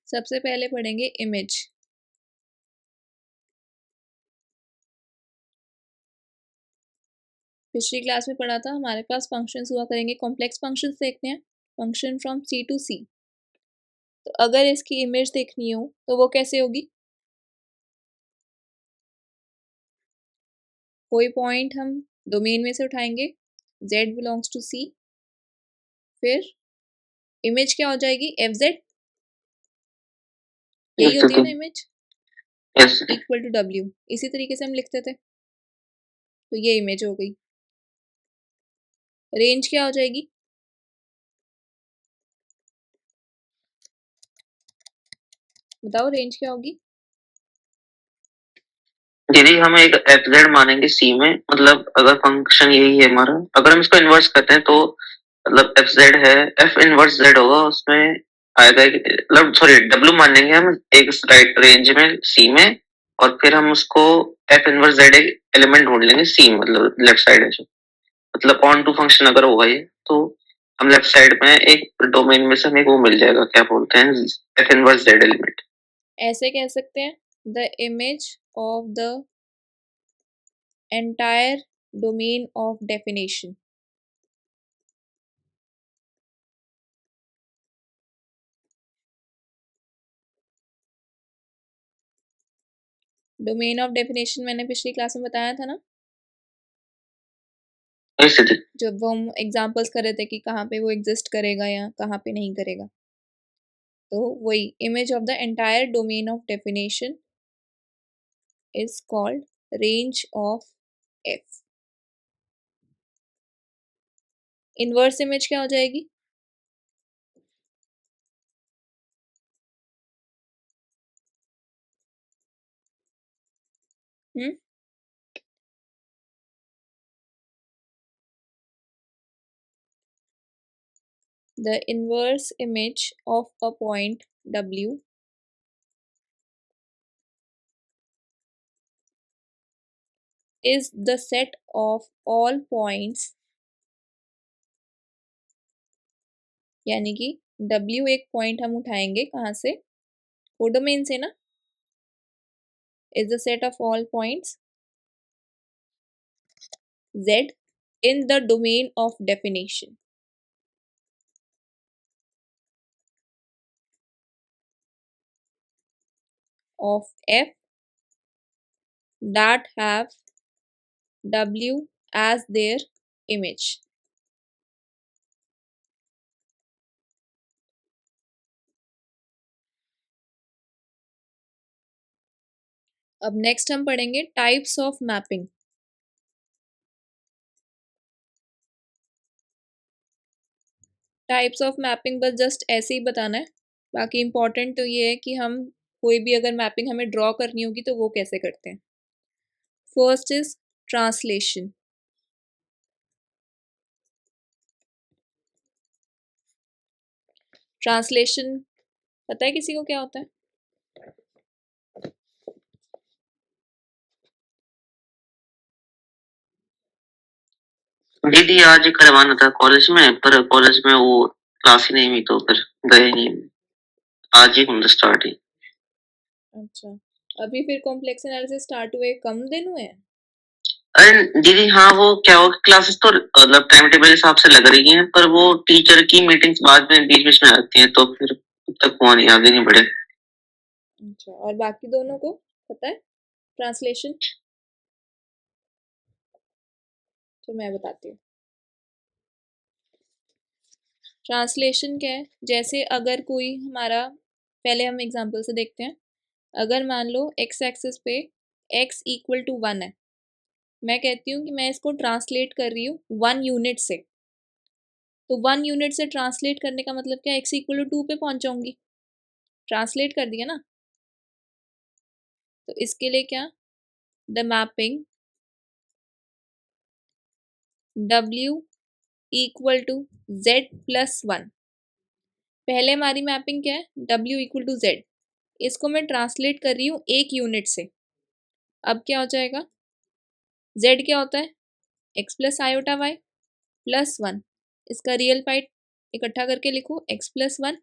सबसे पहले पढ़ेंगे इमेज। पिछली क्लास में पढ़ा था, हमारे पास फंक्शंस हुआ करेंगे, कॉम्प्लेक्स फंक्शंस देखते हैं, फंक्शन फ्रॉम सी टू सी। तो अगर इसकी इमेज देखनी हो तो वो कैसे होगी? कोई पॉइंट हम डोमेन में से उठाएंगे, z बिलोंग्स टू c, फिर इमेज क्या हो जाएगी? fz, यही होती है ना इमेज, इक्वल टू w। इसी तरीके से हम लिखते थे, तो ये इमेज हो गई। रेंज क्या हो जाएगी? बताओ रेंज क्या होगी? दीदी हम एक एफ जेड मानेंगे सी में, मतलब अगर फंक्शन यही है हमारा, अगर हम इसको इन्वर्स करते हैं तो मतलब एफ जेड है, एफ इनवर्स जेड होगा, उसमें आएगा मतलब सॉरी डब्ल्यू मानेंगे हम एक राइट रेंज में सी में, और फिर हम उसको एफ इनवर्स जेड एक एलिमेंट ढूंढ लेंगे सी, मतलब लेफ्ट साइड है जो, मतलब ऑन टू फंक्शन अगर होगा ये, तो हम लेफ्ट साइड में एक डोमेन में से हमें वो मिल जाएगा, क्या बोलते हैं, एफ इनवर्स जेड एलिमेंट। ऐसे कह सकते हैं, the image of the entire domain of definition। Domain of definition मैंने पिछली क्लास में बताया था ना, जब वो हम एग्जांपल्स कर रहे थे कि कहाँ पे वो एग्जिस्ट करेगा या कहाँ पे नहीं करेगा। तो वही image of the entire domain of definition is called range of F. Inverse image क्या हो जाएगी? The inverse image of a point W is the set of all points, यानी कि W एक पॉइंट हम उठाएंगे कहाँ से? कोडोमेन से ना, is the set of all points Z in the domain of definition of F that have W as their image। अब नेक्स्ट हम पढ़ेंगे types of mapping. Types of mapping बस जस्ट ऐसे ही बताना है, बाकी इम्पोर्टेंट तो ये है कि हम कोई भी अगर मैपिंग हमें ड्रॉ करनी होगी तो वो कैसे करते हैं। First is translation. ट्रांसलेशन पता है किसी को क्या होता है? दीदी आज करवाना था कॉलेज में, पर कॉलेज में वो क्लास ही नहीं हुई तो फिर गए नहीं, आज ही मतलब स्टार्ट ही। अच्छा, अभी फिर कॉम्प्लेक्स एनालिसिस स्टार्ट हुए कम दिन हुए हैं? अरे दीदी हाँ, वो क्या हो, क्लासेस तो मतलब टाइम टेबल हिसाब से लग रही हैं, पर वो टीचर की मीटिंग्स बाद में बीच बीच में आती हैं, तो फिर अब तक वो नहीं, आगे नहीं बढ़े। अच्छा, और बाकी दोनों को पता है ट्रांसलेशन? तो मैं बताती हूँ ट्रांसलेशन क्या है। जैसे अगर कोई हमारा, पहले हम एग्जांपल से देखते हैं, अगर मान लो x एक्सिस पे x इक्वल टू 1 है, मैं कहती हूँ कि मैं इसको ट्रांसलेट कर रही हूँ 1 यूनिट से, तो 1 यूनिट से ट्रांसलेट करने का मतलब क्या, x इक्वल टू 2 पे पहुंच जाऊंगी, ट्रांसलेट कर दिया ना। तो इसके लिए क्या, the mapping w equal to z plus 1। पहले हमारी मैपिंग क्या है, w इक्वल टू z, इसको मैं ट्रांसलेट कर रही हूँ 1 यूनिट से। अब क्या हो जाएगा, z क्या होता है, x plus iota y plus 1, इसका रियल पार्ट इकट्ठा करके लिखो x plus 1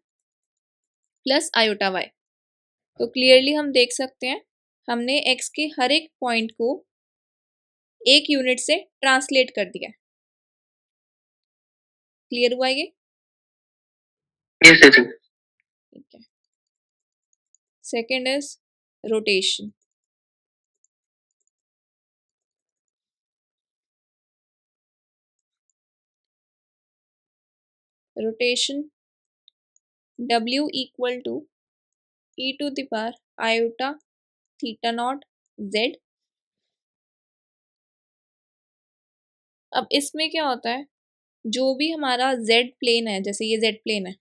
plus iota y. तो क्लियरली हम देख सकते हैं हमने x के हर एक पॉइंट को एक यूनिट से ट्रांसलेट कर दिया। क्लियर हुआ ये? यस जी। ठीक है। Second is rotation. Rotation W equal to e to the power iota theta not z। अब इसमें क्या होता है, जो भी हमारा z प्लेन है, जैसे ये z प्लेन है,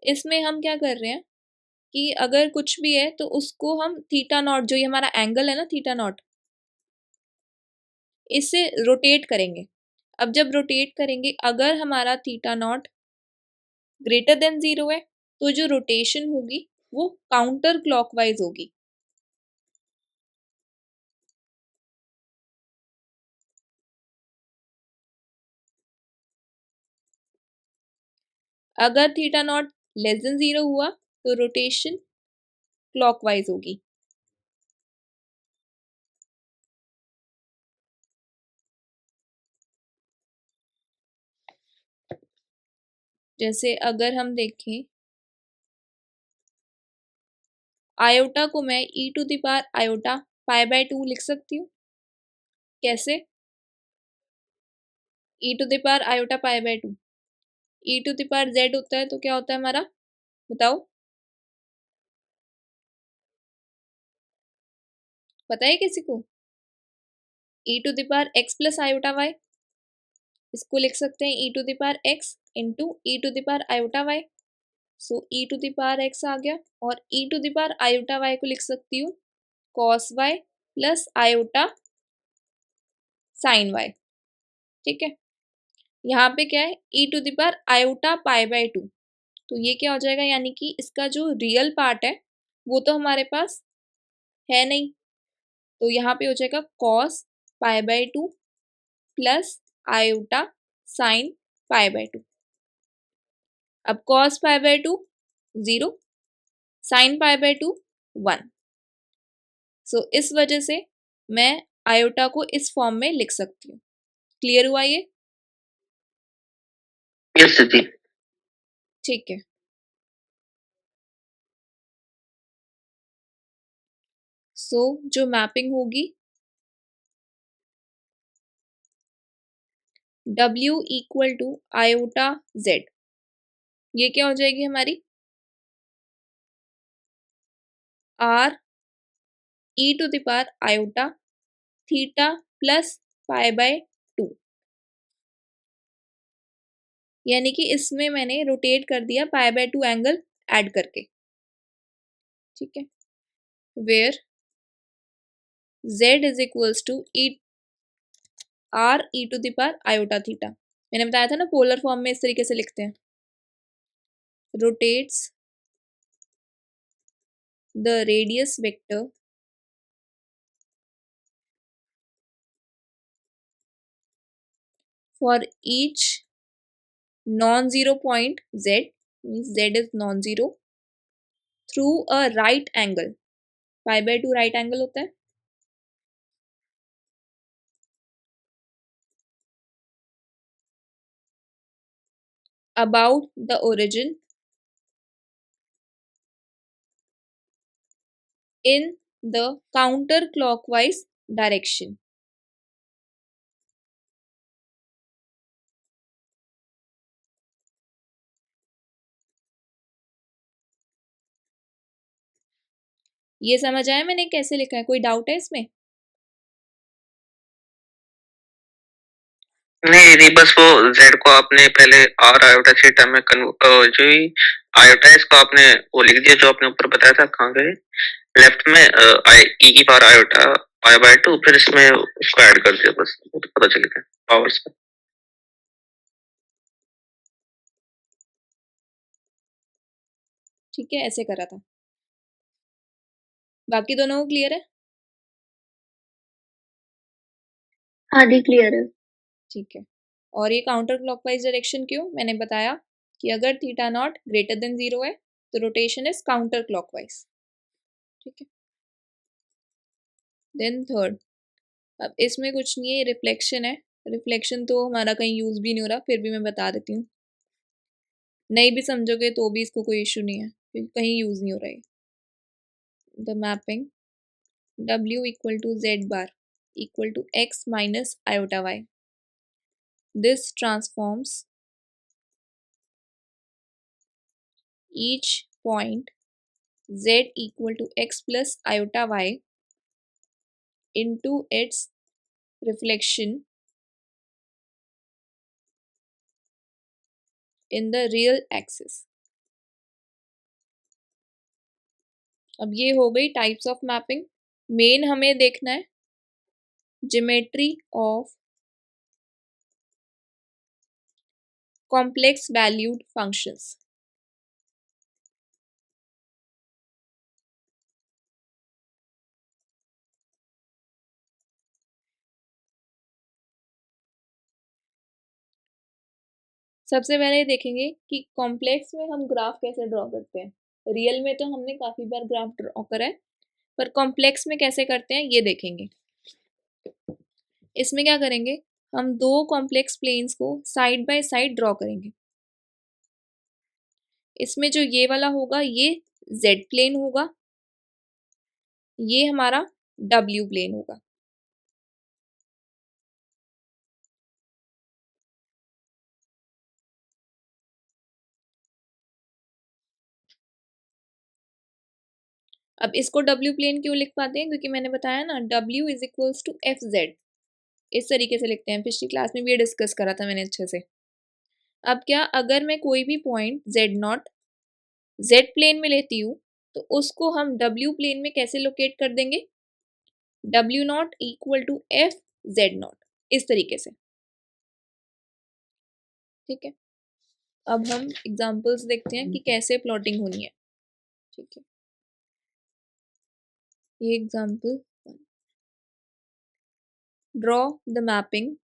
इसमें हम क्या कर रहे हैं कि अगर कुछ भी है तो उसको हम थीटा नॉट, जो ये हमारा एंगल है ना थीटा नॉट, इससे रोटेट करेंगे। अब जब रोटेट करेंगे, अगर हमारा थीटा नॉट ग्रेटर देन 0 है तो जो रोटेशन होगी वो काउंटर क्लॉकवाइज होगी। अगर थीटा नॉट लेस देन 0 हुआ तो रोटेशन क्लॉकवाइज होगी। जैसे अगर हम देखें, आयोटा को मैं e to the power iota pi by 2 लिख सकती हूँ। कैसे? e to the power iota pi by 2, e to the power z होता है तो क्या होता है हमारा, बताओ, पता है किसी को? e to the power x plus iota y, इसको लिख सकते हैं e to the power x into e to the power iota y। So e to the power x आ गया, और e to the power iota y को लिख सकती हूँ cos y plus iota sine y। ठीक है। यहाँ पे क्या है, e to the power iota pi by 2, तो ये क्या हो जाएगा, यानी कि इसका जो रियल पार्ट है वो तो हमारे पास है नहीं, तो यहाँ पे हो जाएगा cos pi by 2 plus iota sine pi by 2। अब cos pi by 2 0, sine pi by 2 1। सो इस वजह से मैं आयोटा को इस फॉर्म में लिख सकती हूँ। क्लियर हुआ ये? यस जी। ठीक है। सो जो मैपिंग होगी W equal to iota Z, ये क्या हो जाएगी हमारी, R e to the power iota theta plus pi by 2, यानी कि इसमें मैंने रोटेट कर दिया पाई बाय 2 एंगल ऐड करके। ठीक है। Where Z is equals to R e to the power iota theta, मैंने बताया था ना पोलर फॉर्म में इस तरीके से लिखते हैं, rotates the radius vector for each non-zero point z, means z is non-zero, through a right angle, pi by 2 right angle होता है, about the origin in the counter clockwise direction। ये समझ आया मैंने कैसे लिखा है? कोई डाउट है इसमें? नहीं नहीं, बस वो z को आपने पहले r आयोटा थीटा में जो ही आयोटा है इसको आपने वो लिख दिया जो आपने ऊपर बताया था, कहाँ गए, लेफ्ट में e की पावर आयोटा पाई बाय 2, फिर इसमें उसको ऐड कर दिया, बस वो तो पता चल गया पावर्स का। ठीक है, ऐसे करा था। बाकी दोनों को क्लियर है? हाँ जी क्लियर है। ठीक है। और ये काउंटर क्लॉकवाइज डायरेक्शन क्यों, मैंने बताया कि अगर थीटा नॉट ग्रेटर देन 0 है तो रोटेशन इज काउंटर क्लॉकवाइज, ठीक है। देन थर्ड, अब इसमें कुछ नहीं है, रिफ्लेक्शन है। रिफ्लेक्शन तो हमारा कहीं यूज भी नहीं हो रहा, फिर भी मैं बता देती हूँ, नहीं भी समझोगे तो भी इसको कोई इशू नहीं है क्योंकि कहीं यूज नहीं हो रहा है। The mapping W equal to Z bar equal to x minus iota y. This transforms each point Z equal to x plus iota y into its reflection in the real axis. अब ये हो गई types of mapping. Main हमें देखना है geometry of complex valued functions. सबसे पहले देखेंगे कि कॉम्प्लेक्स में हम ग्राफ कैसे ड्रॉ करते हैं। रियल में तो हमने काफ़ी बार ग्राफ ड्रॉ करा है, पर कॉम्प्लेक्स में कैसे करते हैं ये देखेंगे। इसमें क्या करेंगे, हम दो कॉम्प्लेक्स प्लेन्स को साइड बाय साइड ड्रॉ करेंगे। इसमें जो ये वाला होगा ये Z प्लेन होगा, ये हमारा W प्लेन होगा। अब इसको W प्लेन क्यों लिख पाते हैं, क्योंकि मैंने बताया ना W is equals to FZ, इस तरीके से लिखते हैं। पिछली क्लास में भी ये डिस्कस करा था मैंने अच्छे से। अब क्या, अगर मैं कोई भी पॉइंट Z0 Z प्लेन में लेती हूँ तो उसको हम W प्लेन में कैसे लोकेट कर देंगे, W0 इक्वल टू FZ0, इस तरीके से, ठीक है। अब हम एग्जांपल्स देखते हैं कि कैसे प्लॉटिंग होनी है, ठीक है। ये एग्जांपल, ड्रॉ द मैपिंग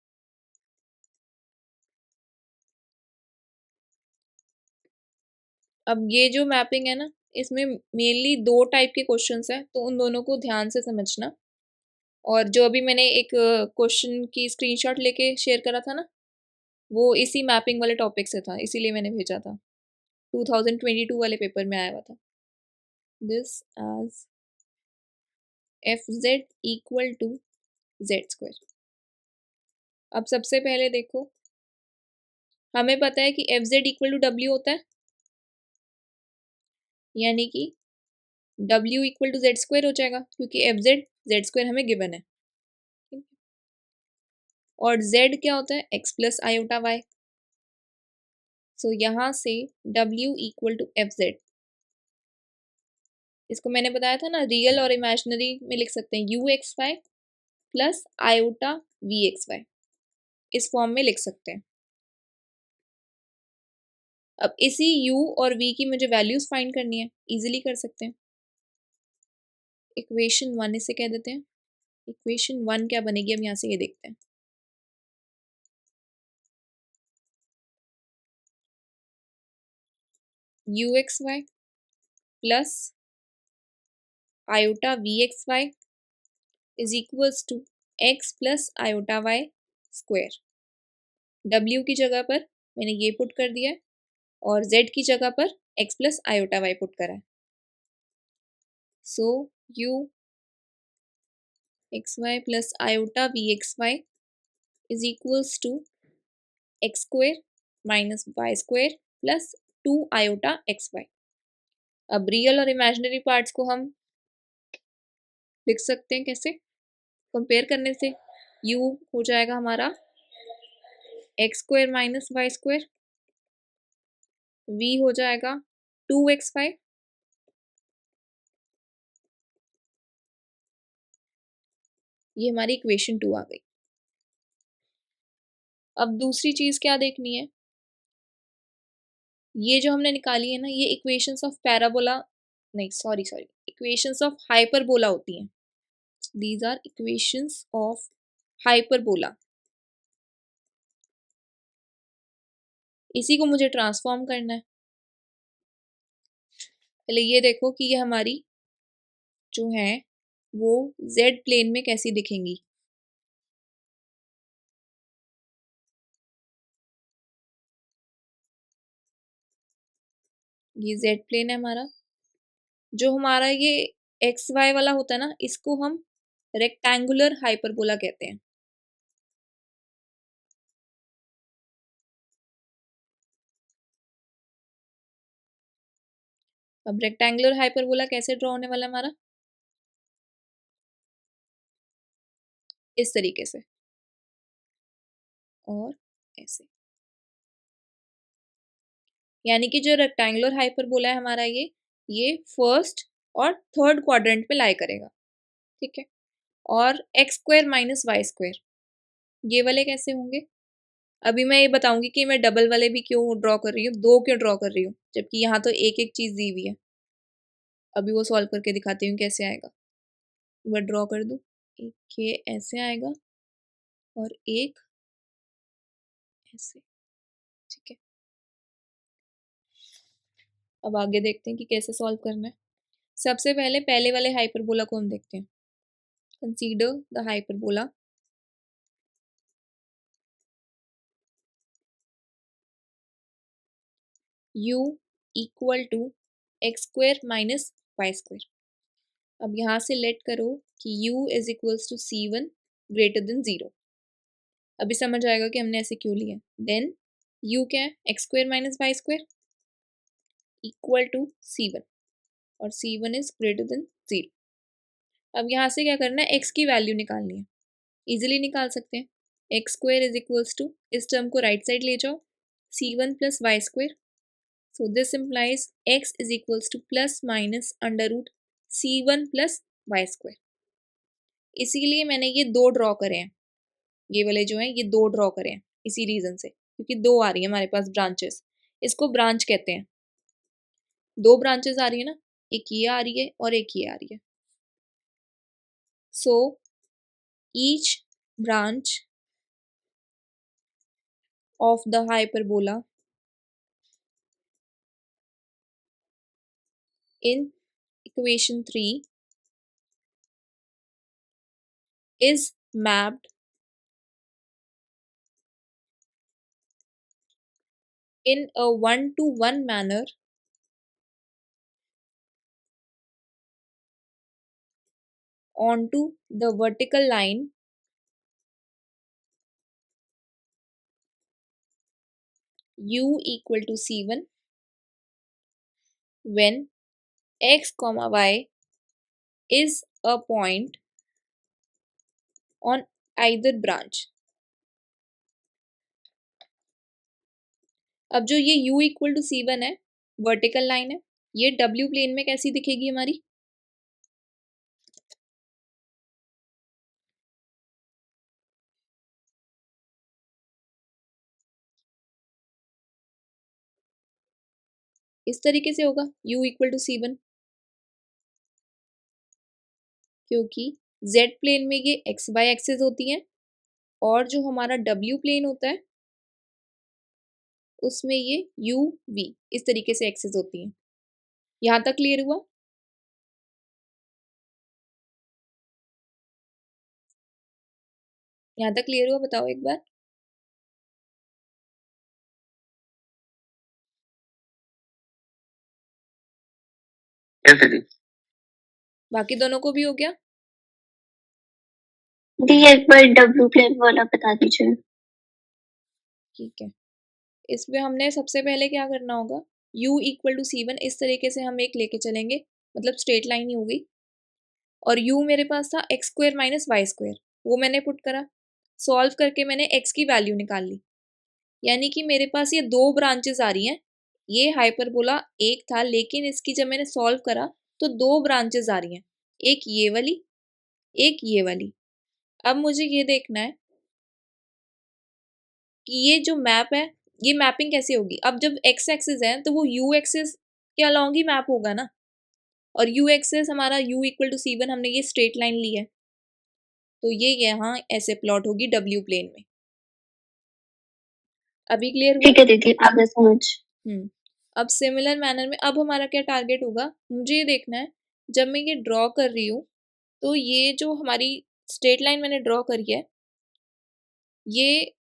अब ये जो मैपिंग है ना, इसमें मेनली दो टाइप के क्वेश्चंस हैं, तो उन दोनों को ध्यान से समझना। और जो अभी मैंने एक क्वेश्चन की स्क्रीनशॉट लेके शेयर करा था ना, वो इसी मैपिंग वाले टॉपिक से था, इसीलिए मैंने भेजा था। 2022 वाले पेपर में आया हुआ था। This as FZ equal to Z²। अब सबसे पहले देखो, हमें पता है कि FZ इक्वल टू W होता है, यानी कि W इक्वल टू Z² हो जाएगा, क्योंकि FZ Z² हमें गिवन है। और Z क्या होता है, x प्लस आयोटा y। सो यहाँ से W इक्वल टू FZ, इसको मैंने बताया था ना, रियल और इमेजिनरी में लिख सकते हैं UXY प्लस आयोटा VXY, इस फॉर्म में लिख सकते हैं। अब इसी U और V की मुझे वैल्यूज फाइंड करनी है, इजीली कर सकते हैं। इक्वेशन 1 इसे कह देते हैं। इक्वेशन 1 क्या बनेगी, अब यहाँ से ये देखते हैं। UXY plus iota VXY is equals to x plus iota y square. W की जगह पर मैंने ये पुट कर दिया है और Z की जगह पर x plus iota y put करा है। So U XY plus iota VXY is equals to x square minus y square plus 2 iota XY। अब रियल और इमेजिनरी पार्ट्स को हम लिख सकते हैं कैसे, कंपेयर करने से। U हो जाएगा हमारा x square minus y square, V हो जाएगा 2xy ये हमारी इक्वेशन 2 आ गई। अब दूसरी चीज क्या देखनी है, ये जो हमने निकाली है ना, ये इक्वेशंस ऑफ पैराबोला, नहीं सॉरी इक्वेशंस ऑफ हाइपरबोला होती हैं। These are equations of hyperbola. इसी को मुझे ट्रांसफॉर्म करना है। पहले ये देखो कि ये हमारी जो है वो z प्लेन में कैसी दिखेंगी। ये z प्लेन है हमारा। जो हमारा ये एक्स वाई वाला होता है ना, इसको हम रेक्टेंगुलर हाइपरबोला कहते हैं। अब रेक्टेंगुलर हाइपरबोला कैसे ड्रॉ होने वाला है हमारा, इस तरीके से और ऐसे। यानी कि जो रेक्टेंगुलर हाइपरबोला है हमारा ये फर्स्ट और थर्ड क्वाड्रेंट पे लाई करेगा, ठीक है। और x square minus Y square ये वाले कैसे होंगे, अभी मैं ये बताऊंगी कि मैं डबल वाले भी क्यों ड्रॉ कर रही हूँ, दो क्यों ड्रॉ कर रही हूँ, जबकि यहाँ तो एक एक चीज दी हुई है। अभी वो सॉल्व करके दिखाती हूँ कैसे आएगा। मैं ड्रॉ कर दूँ, एक ये ऐसे आएगा और एक ऐसे, ठीक है। अब आगे देखते हैं कि कैसे सॉल्व करना है। सबसे पहले पहले वाले हाइपरबोला को हम देखते हैं। Consider the hyperbola u equal to x square minus Y square. अब यहाँ से लेट करो कि u is equals to c1 greater then 0। अभी समझ आएगा कि हमने ऐसे क्यों लिया। देन u क्या है, x square minus Y square equal to c1 और c1 इज ग्रेटर देन 0। अब यहाँ से क्या करना है, x की वैल्यू निकालनी है। इजीली निकाल सकते हैं। X square is equals to, इस टर्म को राइट साइड ले जाओ, c1 plus y square. So this implies x is equals to plus minus under root c1 plus y square। इसीलिए मैंने ये दो ड्रॉ करे हैं, ये वाले जो हैं ये दो ड्रॉ करे हैं इसी रीजन से, क्योंकि दो आ रही है हमारे पास ब्रांचेस। इसको ब्रांच कहते हैं। दो ब्रांचेस आ रही है ना, एक ये आ रही है और एक ये आ रही है। So each branch of the hyperbola in equation 3 is mapped in a one-to-one manner onto the vertical line u equal to c1 when x comma y is a point on either branch। अब जो ये u equal to c1 है, vertical line है, ये w plane में कैसी दिखेगी हमारी, इस तरीके से होगा u इक्वल टू c1, क्योंकि z प्लेन में ये एक्स वाई एक्सिस होती हैं और जो हमारा w प्लेन होता है उसमें ये u v इस तरीके से एक्सिस होती हैं। यहाँ तक क्लियर हुआ। यहाँ तक क्लियर हुआ, बताओ एक बार। कैसे दी? बाकी दोनों को भी हो गया। दी एक बार डब्ल्यू प्लेन वाला बता दीजिए। ठीक है, इसमें हमने सबसे पहले क्या करना होगा, u इक्वल टू c1 इस तरीके से हम एक लेके चलेंगे, मतलब स्ट्रेट लाइन ही होगी। और u मेरे पास था x square minus Y square, वो मैंने पुट करा, सॉल्व करके मैंने x की वैल्यू निकाल ली। यानी कि मेरे पास ये दो ब्रांचेस आ रही हैं। ये हाइपरबोला एक था, लेकिन इसकी जब मैंने सॉल्व करा तो दो ब्रांचेस आ रही हैं, एक ये वाली एक ये वाली। अब मुझे ये देखना है कि ये जो मैप है ये मैपिंग कैसे होगी। अब जब एक्स एक्सिस है तो वो यू एक्सिस के अलॉन्ग ही मैप होगा ना, और यू एक्सिस हमारा u इक्वल टू c1, हमने ये स्ट्रेट लाइन ली है तो ये यहाँ ऐसे प्लॉट होगी w प्लेन में। अभी क्लियर हुआ? ठीक है दीदी, आगे समझ। अब सिमिलर मैनर में अब हमारा क्या टारगेट होगा, मुझे ये देखना है जब मैं ये ड्रॉ कर रही हूँ तो ये जो हमारी स्ट्रेट लाइन मैंने ड्रॉ करी है ये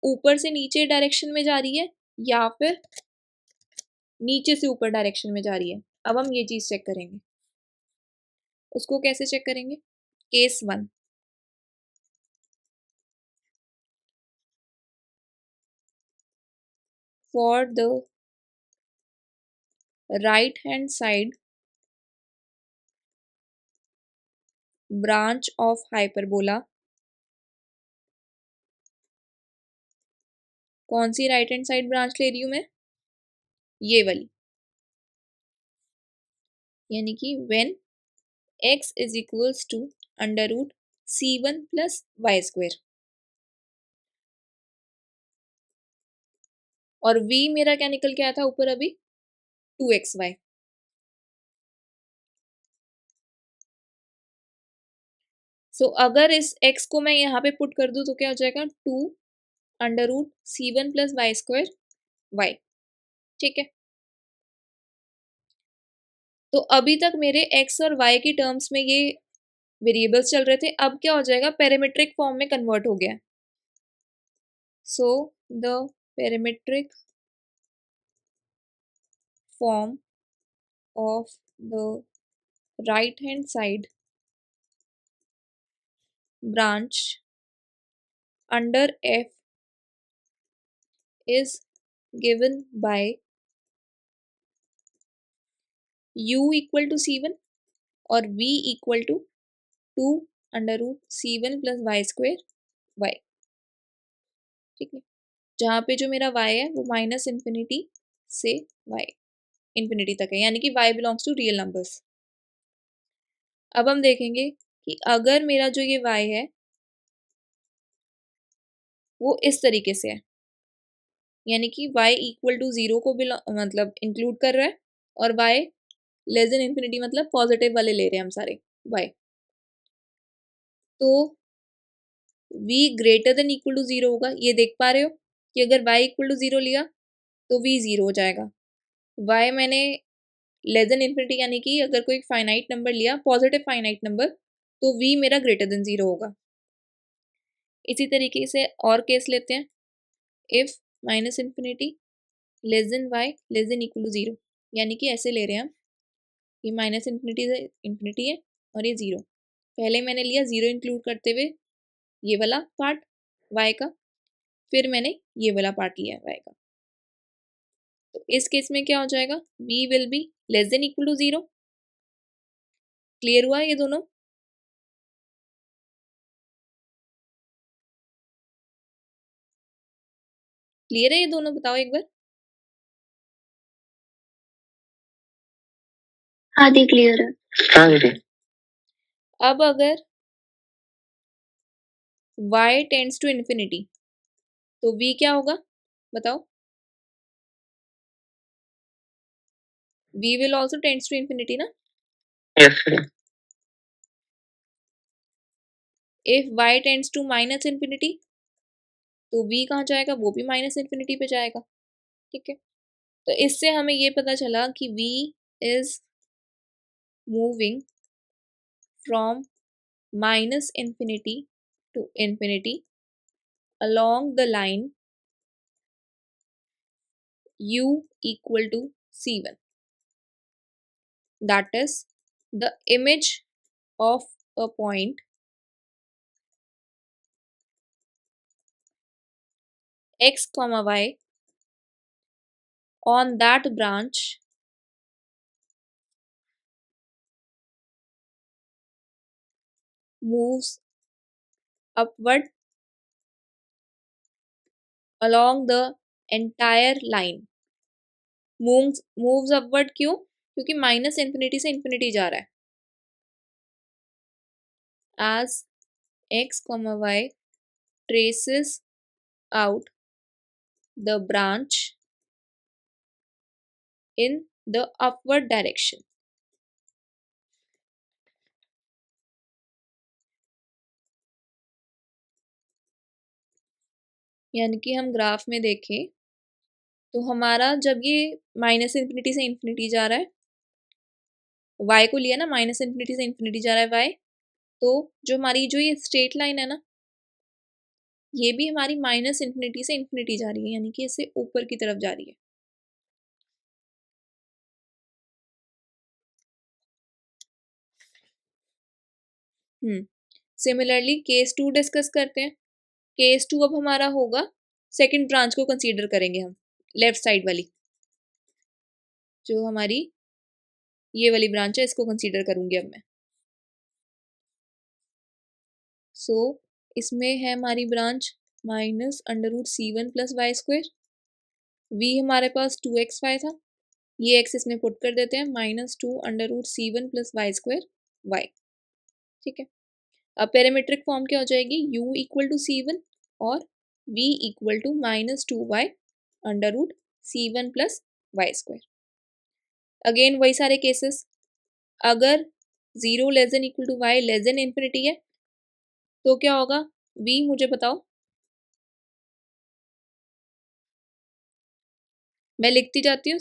ऊपर से नीचे डायरेक्शन में जा रही है या फिर नीचे से ऊपर डायरेक्शन में जा रही है। अब हम ये चीज चेक करेंगे। उसको कैसे चेक करेंगे? Case 1, for the right hand side branch of hyperbola, कौन सी राइट हैंड साइड ब्रांच ले रही हूं मैं? ये वाली, यानी कि when x is equals to under root c1 plus y square, और v मेरा क्या निकल के आया था ऊपर अभी? 2xy। सो अगर इस x को मैं यहाँ पे पुट कर दूं तो क्या हो जाएगा? 2 under root c1 plus y square y. ठीक है, तो अभी तक मेरे x और y की टर्म्स में ये वेरिएबल्स चल रहे थे, अब क्या हो जाएगा? पैरामीट्रिक फॉर्म में कन्वर्ट हो गया। So the parametric form of the right hand side branch under f is given by u equal to c1 और v equal to 2 under root c1 plus y square y. ठीक है, जहाँ पे जो मेरा y है वो माइनस इन्फिनिटी से y इन्फिनिटी तक है, यानी कि y belongs to real numbers. अब हम देखेंगे कि अगर मेरा जो ये y है वो इस तरीके से है, यानी कि y इक्वल टू 0 को मतलब इंक्लूड कर रहा है और y लेस देन इन्फिनिटी मतलब पॉजिटिव वाले ले रहे हैं हम सारे y, तो v greater than equal to 0 होगा। ये देख पा रहे हो कि अगर y इक्वल टू 0 लिया तो v 0 हो जाएगा। y मैंने लेस देन इन्फिनिटी यानी कि अगर कोई फाइनाइट नंबर लिया, पॉजिटिव फाइनाइट नंबर, तो v मेरा ग्रेटर देन 0 होगा। इसी तरीके से और केस लेते हैं, if minus infinity less than y less than equal to 0, यानी कि ऐसे ले रहे हैं हम, ये माइनस इन्फिनिटी से इन्फिनिटी है और ये 0। पहले मैंने लिया 0 इंक्लूड करते हुए ये वाला पार्ट y का, फिर मैंने ये वाला पार्ट लिया y का। तो इस केस में क्या हो जाएगा? v will be less than equal to 0। Clear हुआ ये दोनों? क्लियर है ये दोनों? बताओ एक बार। हाँ दी, क्लियर है। हाँ दीदी। अब अगर y टेंड्स टू इन्फिनिटी तो v क्या होगा? बताओ। v will also tends to infinity ना? Yes. If y tends to minus infinity तो v कहाँ जाएगा? वो भी माइनस इन्फिनिटी पे जाएगा। ठीक है, तो इससे हमें ये पता चला कि v is moving from minus infinity to infinity along the line u equal to c1, that is the image of a point x comma y on that branch moves upward along the entire line। moves upward क्यों? क्योंकि minus infinity से infinity जा रहा है। as x comma y traces out the branch in the upward direction। यानी कि हम graph में देखें तो हमारा जब ये माइनस इन्फिनिटी से इन्फिनिटी जा रहा है, y को लिया ना, माइनस इन्फिनिटी से इन्फिनिटी जा रहा है y, तो जो हमारी जो ये स्ट्रेट लाइन है ना, ये भी हमारी माइनस इन्फिनिटी से इन्फिनिटी जा रही है, यानी कि इससे ऊपर की तरफ जा रही है। सिमिलरली केस 2 डिस्कस करते हैं। केस 2 अब हमारा होगा, सेकंड ब्रांच को कंसीडर करेंगे हम, लेफ्ट साइड वाली, जो हमारी ये वाली ब्रांच है, इसको कंसीडर करूंगी अब मैं। सो इसमें है हमारी branch minus √c1 + y²। v हमारे पास 2xy था, ये x इसमें पुट कर देते हैं, -2 √c1 + y²y। ठीक है, अब पैरामीट्रिक फॉर्म क्या हो जाएगी, u = c1 और v = -2y √c1 + y²। Again वही सारे केसेस, अगर 0 < y < है तो क्या होगा, v मुझे बताओ, मैं लिखती जाती हूँ,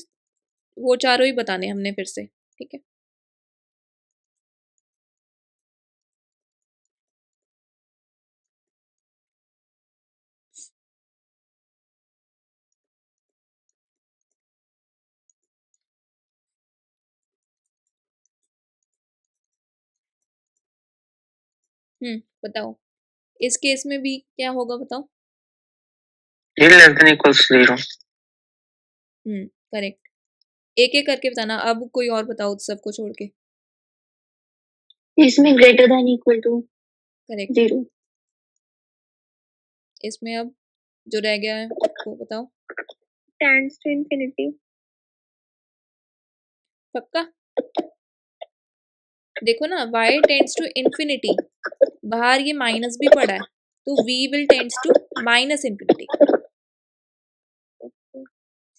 वो चारों ही बताने हमने फिर से। ठीक है, बताओ इस केस में भी क्या होगा, बताओ। <0 करेक्ट, एक एक करके बताना, अब कोई और बताओ सबको छोड़ के। इसमें > करेक्ट, 0। इसमें अब जो रह गया है वो बताओ। Tends to infinity. पक्का, देखो ना, y टेंड्स टू इन्फिनिटी, बाहर ये माइनस भी पड़ा है, तो v will tends to -infinity.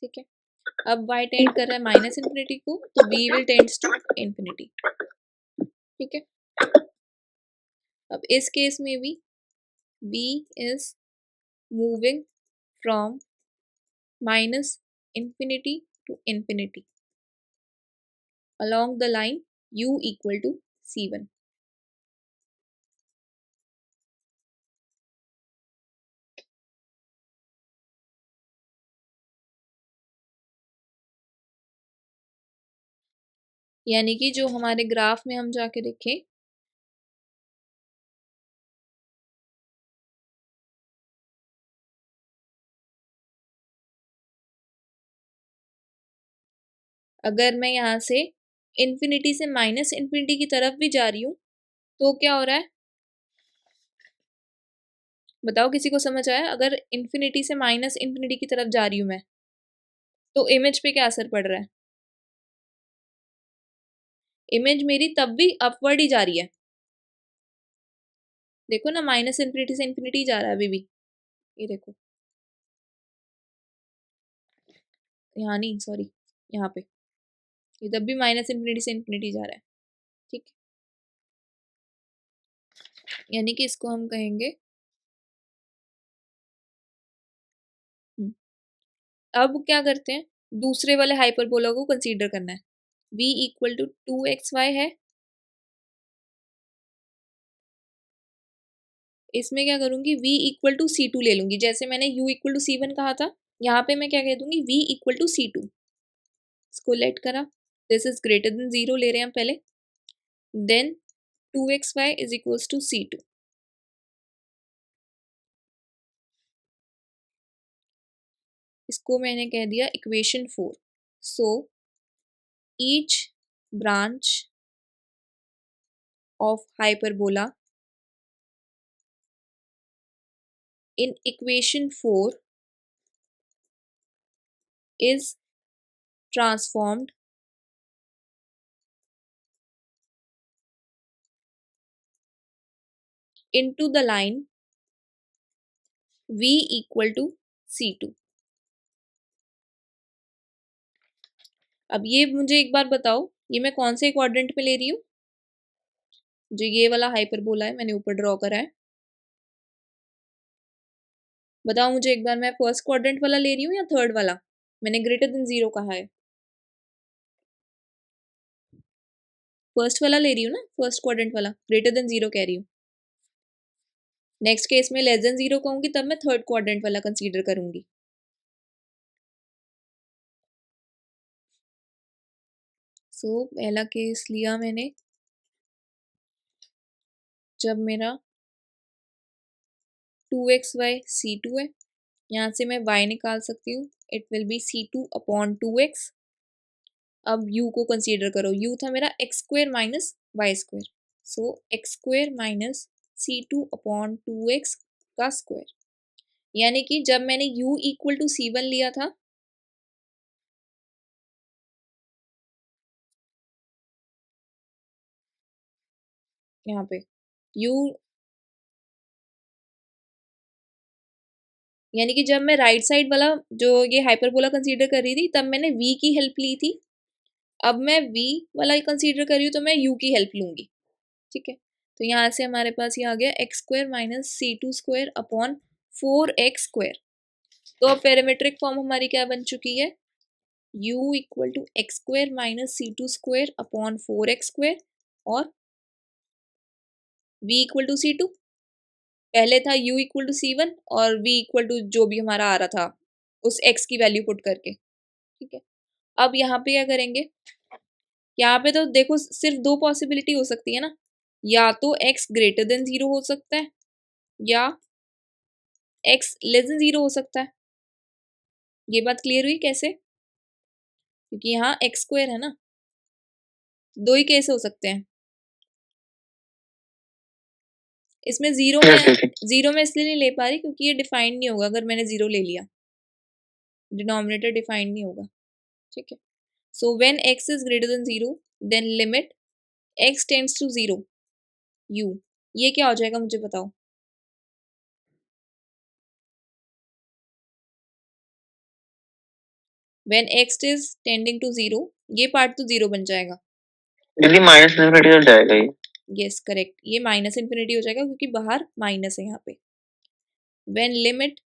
ठीक है, अब y टेंड कर रहा है -इन्फिनिटी को, तो v will tends to infinity. ठीक है, अब इस केस में भी v is moving from -minus infinity to infinity along the line u = c1। यानी कि जो हमारे ग्राफ में हम जाके देखें, अगर मैं यहाँ से इन्फिनिटी से -इन्फिनिटी की तरफ भी जा रही हूँ तो क्या हो रहा है, बताओ किसी को समझ आया। अगर इन्फिनिटी से -इन्फिनिटी की तरफ जा रही हूँ मैं, तो इमेज पे क्या असर पड़ रहा है, इमेज मेरी तब भी अपवर्ड ही जा रही है। देखो ना, -इन्फिनिटी से इन्फिनिटी जा रहा है अभी भी, ये देखो, यहाँ नहीं, सॉरी, यहाँ पे ये तब भी -इन्फिनिटी से इन्फिनिटी जा रहा है। ठीक है, यानी कि इसको हम कहेंगे, अब क्या करते हैं, दूसरे वाले हाइपरबोला को कंसीडर करना है। v = 2xy है, इसमें क्या करूंगी, v = c2 ले लूंगी, जैसे मैंने u = c1 कहा था, यहाँ पे मैं क्या कह दूंगी, v = c2। इसको लेट करा, दिस इज ग्रेटर देन 0 ले रहे हैं हम पहले, देन 2xy = c2। इसको मैंने कह दिया equation 4। So each branch of hyperbola in equation 4 is transformed into the line v = c2। अब ये मुझे एक बार बताओ, ये मैं कौन से क्वाड्रेंट में ले रही हूँ, जो ये वाला हाइपरबोला है मैंने ऊपर ड्रॉ करा है, बताओ मुझे एक बार, मैं फर्स्ट क्वाड्रेंट वाला ले रही हूँ या थर्ड वाला? मैंने ग्रेटर देन 0 कहा है, फर्स्ट वाला ले रही हूँ ना, फर्स्ट क्वाड्रेंट वाला, ग्रेटर देन 0 कह रही हूँ। नेक्स्ट केस में लेस देन 0 कहूंगी तब मैं थर्ड क्वाड्रेंट वाला कंसीडर करूंगी। सो पहला केस लिया मैंने जब मेरा 2xy c2 है, यहाँ से मैं y निकाल सकती हूँ, it will be c2 upon 2x। अब u को कंसीडर करो, u था मेरा x square minus Y square, so x square minus c2 upon 2x का स्क्वायर। यानी कि जब मैंने u इक्वल टू c1 लिया था, यहाँ पे u, यानी कि जब मैं राइट साइड वाला जो ये हाइपरबोला कंसीडर कर रही थी तब मैंने v की हेल्प ली थी, अब मैं v वाला कंसीडर कर रही हूँ तो मैं u की हेल्प लूंगी। ठीक है, तो यहाँ से हमारे पास ये आ गया x square minus c2 square upon 4x square. तो अब पैरामीट्रिक फॉर्म हमारी क्या बन चुकी है, u equal to x square minus c2 square upon 4x square और v इक्वल टू c2। पहले था u इक्वल टू c1 और v इक्वल टू जो भी हमारा आ रहा था उस x की वैल्यू पुट करके। ठीक है, अब यहाँ पे क्या करेंगे, यहाँ पे तो देखो सिर्फ दो पॉसिबिलिटी हो सकती है ना, या तो x ग्रेटर देन 0 हो सकता है या x लेस देन 0 हो सकता है। ये बात क्लियर हुई कैसे, क्योंकि यहाँ x स्क्वायर है ना, दो ही केस हो सकते हैं। इसमें जीरो में इसलिए नहीं ले पा रही क्योंकि ये डिफाइन नहीं होगा अगर मैंने 0 ले लिया, डिनोमिनेटर डिफाइन नहीं होगा। ठीक है, so when x is greater then 0 then limit x tends to 0 u, ये क्या हो जाएगा मुझे बताओ। When x is tending to 0, ये पार्ट तो 0 बन जाएगा, यदि माइनस इन्फिनिटी हो जाएगा ये। यस करेक्ट, ये माइनस इन्फिनिटी हो जाएगा क्योंकि बाहर माइनस है यहाँ पे। When limit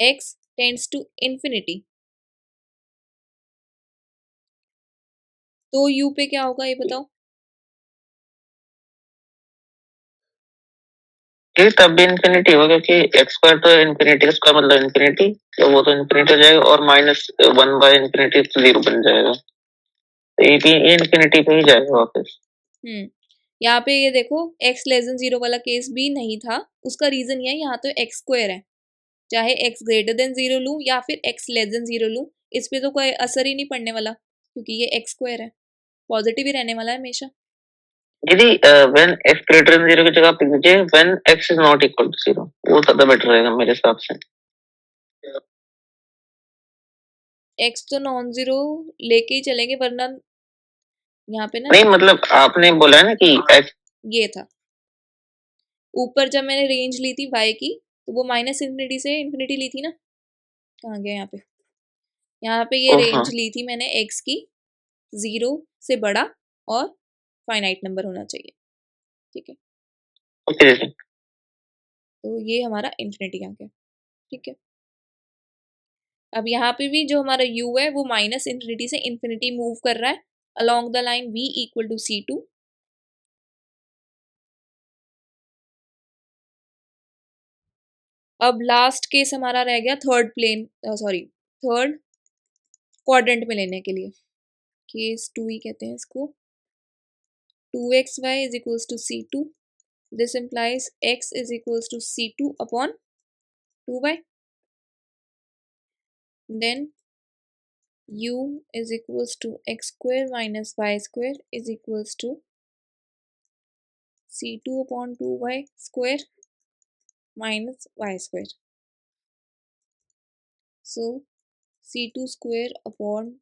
x tends to infinity, तो u पे क्या होगा ये बताओ। ये तब भी इन्फिनिटी होगा क्योंकि एक्स स्क्वायर तो इन्फिनिटी, इसका मतलब इन्फिनिटी, तो वो तो इन्फिनिटी हो जाएगा और माइनस 1/इन्फिनिटी तो 0 बन जाएगा, तो ये भी इन्फिनिटी पे ही जाएगा वापस। यहाँ पे ये देखो x लेस देन 0 वाला केस भी नहीं था, उसका रीजन ये है यहाँ तो x स्क्वायर है, चाहे x ग्रेटर देन 0 लूँ या फिर x लेस देन 0 लूँ, इस पे तो कोई असर ही नहीं पड़ने वाला क्योंकि ये x स्क्वायर है, पॉजिटिव ही रहने वाला है हमेशा। यदि व्हेन x ग्रेटर देन 0 की जगह पे लीजिए when x is not equal to 0, वो ज्यादा बेटर रहेगा मेरे हिसाब से। x तो नॉन जीरो लेके ही चलेंगे वरना यहाँ पे ना, नहीं मतलब आपने बोला है ना कि x, ये था ऊपर जब मैंने रेंज ली थी y की तो वो माइनस इन्फिनिटी से इन्फिनिटी ली थी ना, कहाँ गया यहाँ पे ये रेंज ली थी मैंने x की 0 से बड़ा और फाइनाइट नंबर होना चाहिए। ठीक है, ओके, तो ये हमारा इन्फिनिटी आ गया। ठीक है, अब यहाँ पे भी जो हमारा u है वो माइनस इन्फिनिटी से इन्फिनिटी मूव कर रहा है along the line v equal to c2। अब लास्ट केस हमारा रह गया third plane, sorry third quadrant में लेने के लिए, केस 2 ही कहते हैं इसको। 2xy is equals to c2, this implies x is equals to c2 upon 2y, then u is equals to x square minus y square is equals to c2 upon 2y square minus y square, so c2 square upon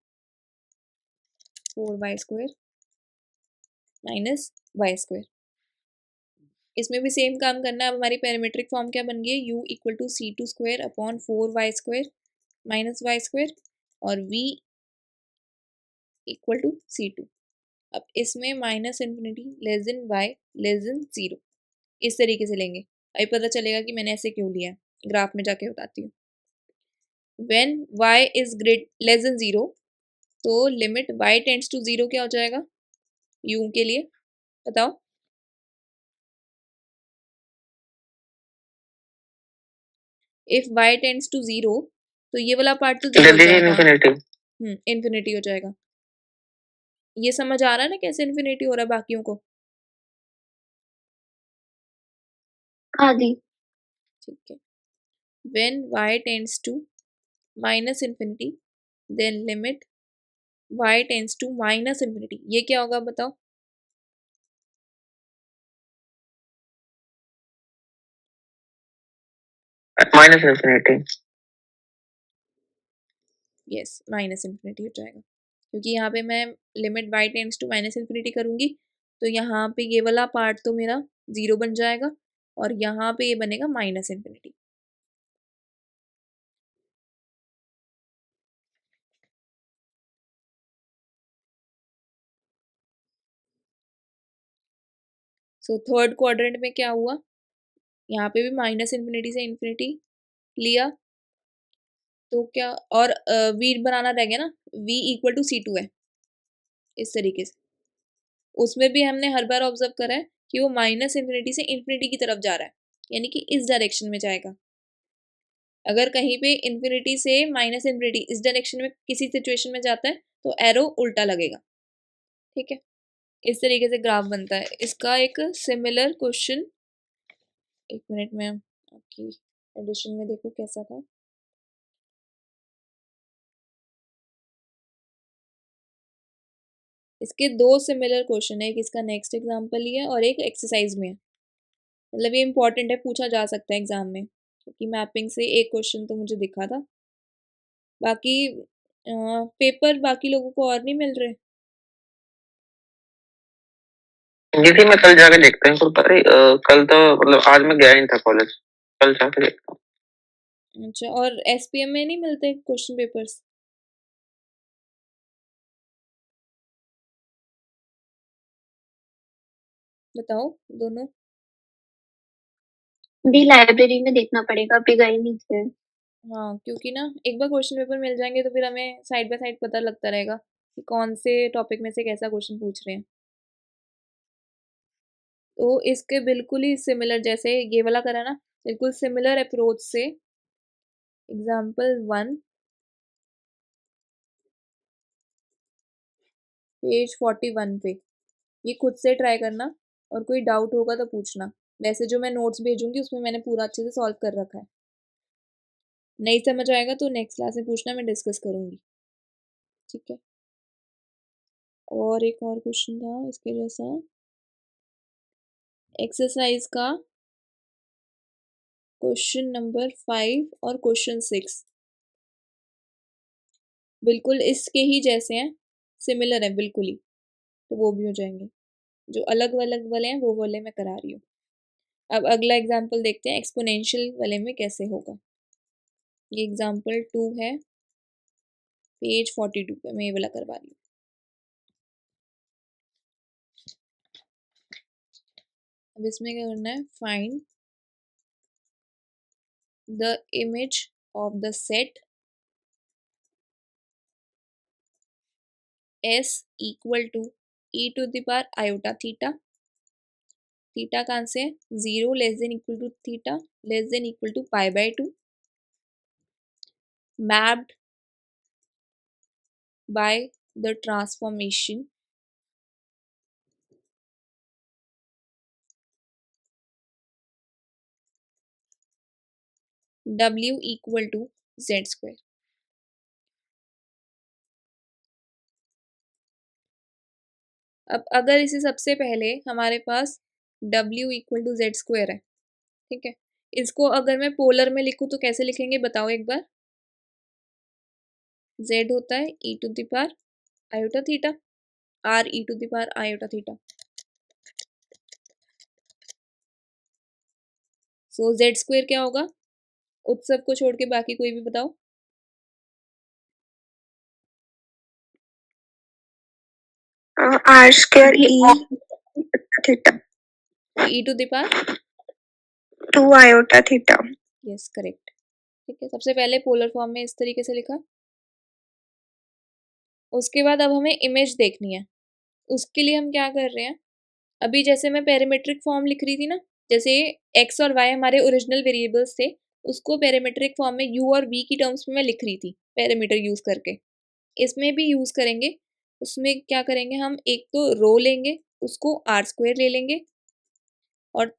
4y square minus y square। इसमें भी same काम करना है। अब हमारी parametric form क्या बन गई है, u equal to c2 square upon 4y square minus y square और v इक्वल टू c2। अब इसमें minus infinity less than y less than 0 इस तरीके से लेंगे, अभी पता चलेगा कि मैंने ऐसे क्यों लिया है। ग्राफ में जाके बताती हूँ। When y is less than 0 तो लिमिट y टेंड्स टू 0 क्या हो जाएगा u के लिए, बताओ। इफ y टेंड्स टू 0 तो ये वाला पार्ट तो 0 हो जाएगा, इन्फिनिटी हो जाएगा। ये समझ आ रहा है ना कैसे इन्फिनिटी हो रहा है बाकियों को? हाँ जी। ठीक है। When y tends to minus infinity then limit y tends to minus infinity, ये क्या होगा बताओ। Minus infinity. Yes, minus infinity हो जाएगा, क्योंकि यहाँ पे मैं limit y tends to minus infinity करूँगी तो यहाँ पे ये वाला पार्ट तो मेरा 0 बन जाएगा और यहाँ पे ये बनेगा minus infinity. So third quadrant में क्या हुआ, यहाँ पे भी माइनस इन्फिनिटी से इन्फिनिटी लिया तो क्या, और v बनाना रह गया ना, v इक्वल टू c2 है इस तरीके से। उसमें भी हमने हर बार ऑब्जर्व करा है कि वो माइनस इन्फिनिटी से इन्फिनिटी की तरफ जा रहा है, यानी कि इस डायरेक्शन में जाएगा। अगर कहीं पे इन्फिनिटी से माइनस इन्फिनिटी इस डायरेक्शन में किसी सिचुएशन में जाता है तो एरो उल्टा लगेगा, ठीक है। इस तरीके से ग्राफ बनता है। इसका एक सिमिलर क्वेश्चन, एक मिनट में आपकी एडिशन में देखो कैसा था। इसके दो सिमिलर क्वेश्चन है, एक इसका नेक्स्ट एग्जाम्पल ही है और एक एक्सरसाइज में है। मतलब ये इंपॉर्टेंट है, पूछा जा सकता है एग्जाम में, क्योंकि मैपिंग से एक क्वेश्चन तो मुझे दिखा था। बाकी पेपर बाकी लोगों को और नहीं मिल रहे। ये थी, मैं कल जाके देखता हूँ। कल तो मतलब आज मैं गया नहीं था कॉलेज, कल जाके देखता हूँ। अच्छा, और एसपीएम में नहीं मिलते क्वेश्चन पेपर्स? बताओ दोनों। भी लाइब्रेरी में देखना पड़ेगा, अभी गए नहीं थे। हाँ, क्योंकि ना एक बार क्वेश्चन पेपर मिल जाएंगे तो फिर हमें साइड बाय साइड पता लगता रहेगा कि कौन से टॉपिक में से कैसा क्वेश्चन पूछ रहे हैं। तो इसके बिल्कुल ही सिमिलर, जैसे ये वाला करा ना, बिल्कुल सिमिलर अप्रोच से एग्जाम्पल 1 पेज 41 पे ये खुद से ट्राई करना और कोई डाउट होगा तो पूछना। वैसे जो मैं नोट्स भेजूंगी उसमें मैंने पूरा अच्छे से सॉल्व कर रखा है। नहीं समझ आएगा तो नेक्स्ट क्लास में पूछना, मैं डिस्कस करूंगी, ठीक है। और एक और क्वेश्चन था इसके जैसा, एक्सरसाइज का क्वेश्चन नंबर 5 और क्वेश्चन 6 बिल्कुल इसके ही जैसे हैं, सिमिलर है बिल्कुल ही, तो वो भी हो जाएंगे। जो अलग अलग वाले हैं वो वाले मैं करा रही हूँ। अब अगला एग्जाम्पल देखते हैं एक्सपोनेंशियल वाले में कैसे होगा। ये एग्जाम्पल 2 है, पेज 42 पे मैं ये वाला करवा रही हूँ। अब इसमें क्या करना है, find the image of the set S equal to e to the power iota theta. Theta कहाँ से है, 0 less than equal to theta less than equal to pi by 2 mapped by the transformation W equal to Z square. अब अगर इसे सबसे पहले हमारे पास W equal to Z square है, ठीक है, इसको अगर मैं पोलर में लिखूँ तो कैसे लिखेंगे बताओ एक बार। Z होता है e to the power iota theta, R e to the power iota theta. So Z square क्या होगा, उत्सव को छोड़ के बाकी कोई भी बताओ। R square e theta e to the power 2 iota theta. Yes correct. ठीक है, सबसे पहले पोलर फॉर्म में इस तरीके से लिखा। उसके बाद अब हमें इमेज देखनी है। उसके लिए हम क्या कर रहे हैं, अभी जैसे मैं पैरामीट्रिक फॉर्म लिख रही थी ना, जैसे एक्स और वाई हमारे ओरिजिनल वेरिएबल्स थे, उसको पैरामीट्रिक फॉर्म में यू और वी की टर्म्स में मैं लिख रही थी पैरामीटर यूज करके। इसमें भी यूज करेंगे। उसमें क्या करेंगे, हम एक तो रो लेंगे, उसको आर स्क्वायर ले लेंगे, और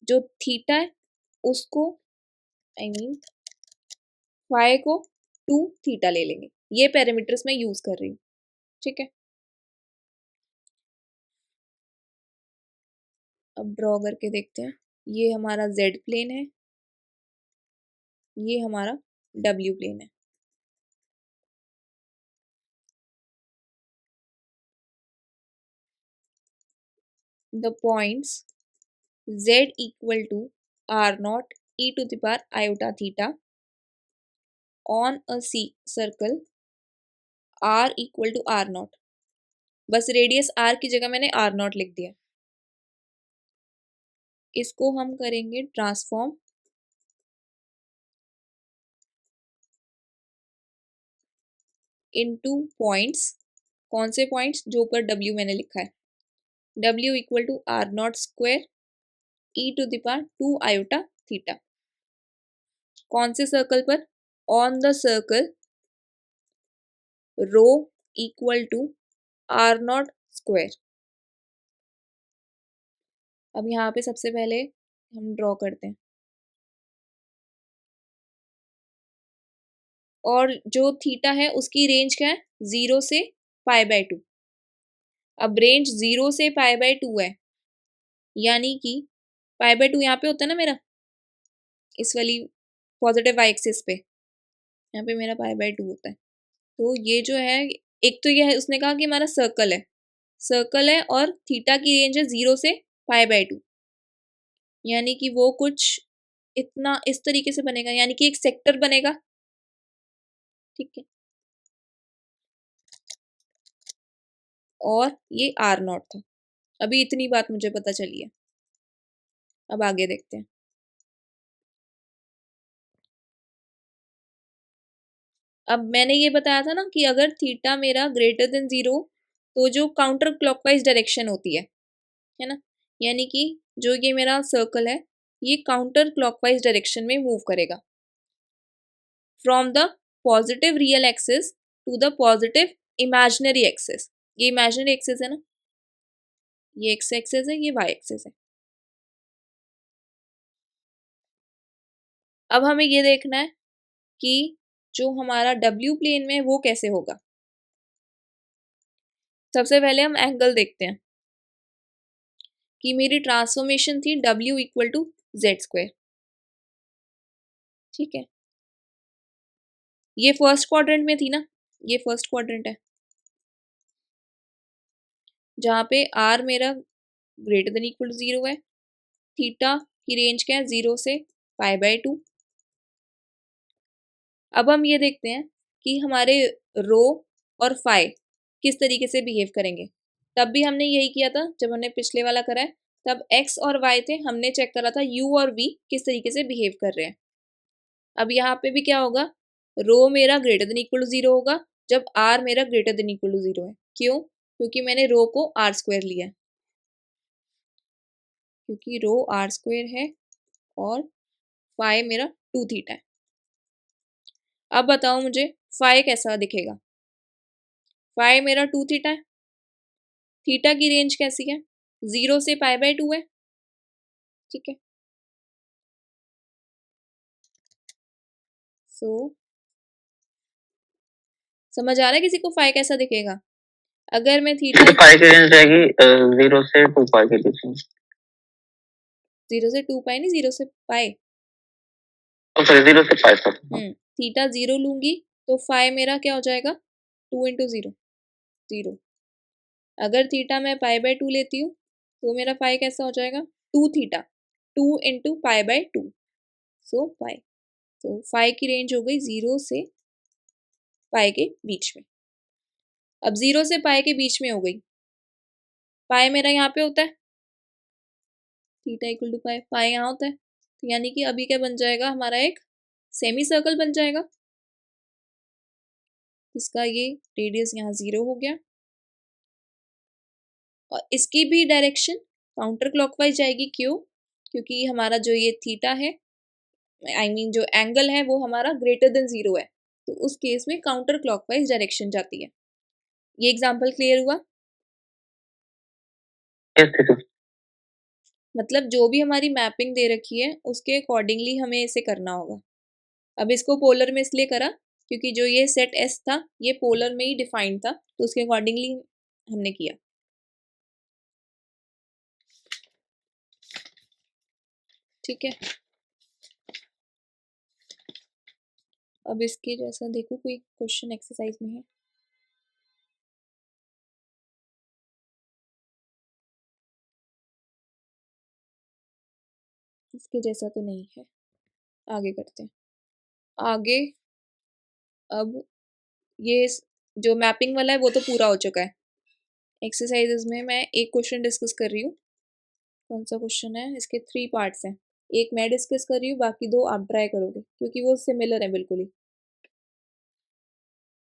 जो थीटा है उसको आई मीन फाई को 2 थीटा ले लेंगे। ये पैरामीटर्स मैं यूज कर रही हूँ। ठीक है, अब ड्रॉ करके देखते हैं। ये हमारा जेड प्लेन है, ये हमारा डब्ल्यू प्लेन है। The points z equal to r naught e to the power iota theta on a circle r equal to r naught, बस रेडियस r की जगह मैंने r naught लिख दिया। इसको हम करेंगे ट्रांसफॉर्म इनटू पॉइंट्स। कौन से पॉइंट्स, जो ऊपर w मैंने लिखा है, w equal to r naught square e to the power 2 iota theta. कौन से सर्कल पर, on the circle rho equal to r naught square. अब यहाँ पे सबसे पहले हम ड्रॉ करते हैं, और जो थीटा है उसकी रेंज क्या है, 0 से π/2। अब रेंज 0 से π/2 है, यानी कि π/2 यहाँ पे होता है ना मेरा, इस वाली पॉजिटिव वाई एक्सिस पे, यहाँ पे मेरा π/2 होता है। तो ये जो है, एक तो ये है, उसने कहा कि हमारा सर्कल है और थीटा की रेंज है 0 से π/2, यानी कि वो कुछ इतना इस तरीके से बनेगा, यानी कि एक सेक्टर बनेगा। ठीक है, और ये r नॉट था। अभी इतनी बात मुझे पता चली है, अब आगे देखते हैं। अब मैंने ये बताया था ना कि अगर थीटा मेरा ग्रेटर देन 0, तो जो काउंटर क्लॉकवाइज डायरेक्शन होती है ना, यानी कि जो ये मेरा सर्कल है, ये काउंटर क्लॉकवाइज डायरेक्शन में मूव करेगा, from the positive real axis to the positive imaginary axis. ये इमेजिनरी एक्सिस है ना, ये एक्स एक्सिस है, ये वाई एक्सिस है। अब हमें ये देखना है कि जो हमारा डब्ल्यू प्लेन में वो कैसे होगा। सबसे पहले हम एंगल देखते हैं कि मेरी ट्रांसफॉर्मेशन थी W equal to Z square. ठीक है, ये फर्स्ट क्वाड्रेंट में थी ना, ये फर्स्ट क्वाड्रेंट है जहाँ पे R मेरा ग्रेटर देन इक्वल टू 0 है, थीटा की रेंज क्या है 0 से π/2। अब हम ये देखते हैं कि हमारे रो और फाई किस तरीके से बिहेव करेंगे। तब भी हमने यही किया था जब हमने पिछले वाला करा है, तब x और y थे, हमने चेक करा था u और v किस तरीके से बिहेव कर रहे हैं। अब यहाँ पे भी क्या होगा, रो मेरा ग्रेटर देन इक्वल टू 0 होगा जब r मेरा ग्रेटर देन इक्वल टू 0 है। क्यों, क्योंकि मैंने रो को r स्क्वायर लिया है, क्योंकि रो r स्क्वायर है और फाई मेरा 2 थीटा है। अब बताओ मुझे फाई कैसा दिखेगा। फाई मेरा 2 थीटा है, थीटा की रेंज कैसी है, 0 से π/2 है। ठीक है, सो समझ आ रहा है किसी को फाई कैसा दिखेगा। अगर मैं थीटा पाई की रेंज रहेगी 0 से 2 पाई के बीच में। 0 से 2 पाई नहीं, 0 से पाई, सॉरी 0 से पाई तक। थीटा 0 लूंगी तो फाई मेरा क्या हो जाएगा, 2 इंटू 0 0। अगर थीटा मैं π/2 लेती हूँ तो मेरा फाई कैसा हो जाएगा, 2 थीटा, 2 इंटू π/2, सो फाई। तो फाई की रेंज हो गई 0 से पाई के बीच में। अब 0 से पाई के बीच में हो गई, पाई मेरा यहाँ पे होता है, थीटा इक्वल टू पाई, पाई यहाँ होता है, यानी कि अभी क्या बन जाएगा, हमारा एक सेमी सर्कल बन जाएगा, इसका ये रेडियस यहाँ 0 हो गया, और इसकी भी डायरेक्शन काउंटर क्लॉकवाइज जाएगी। क्यों? क्योंकि हमारा जो ये थीटा है, जो एंगल है वो हमारा ग्रेटर देन 0 है, तो उस केस में काउंटर क्लॉकवाइज डायरेक्शन जाती है। ये एग्जाम्पल क्लियर हुआ? मतलब जो भी हमारी मैपिंग दे रखी है उसके अकॉर्डिंगली हमें इसे करना होगा। अब इसको पोलर में इसलिए करा क्योंकि जो ये सेट एस था ये पोलर में ही डिफाइंड था, तो उसके अकॉर्डिंगली हमने किया। ठीक है, अब इसके जैसा देखो कोई क्वेश्चन एक्सरसाइज में है। इसके जैसा तो नहीं है, आगे करते हैं। आगे अब ये जो मैपिंग वाला है वो तो पूरा हो चुका है। एक्सरसाइजेस में मैं एक क्वेश्चन डिस्कस कर रही हूँ। कौन सा क्वेश्चन है? इसके 3 पार्ट्स हैं, एक मैं डिस्कस कर रही हूँ, बाकी 2 आप ट्राई करोगे क्योंकि वो सिमिलर है बिल्कुल ही।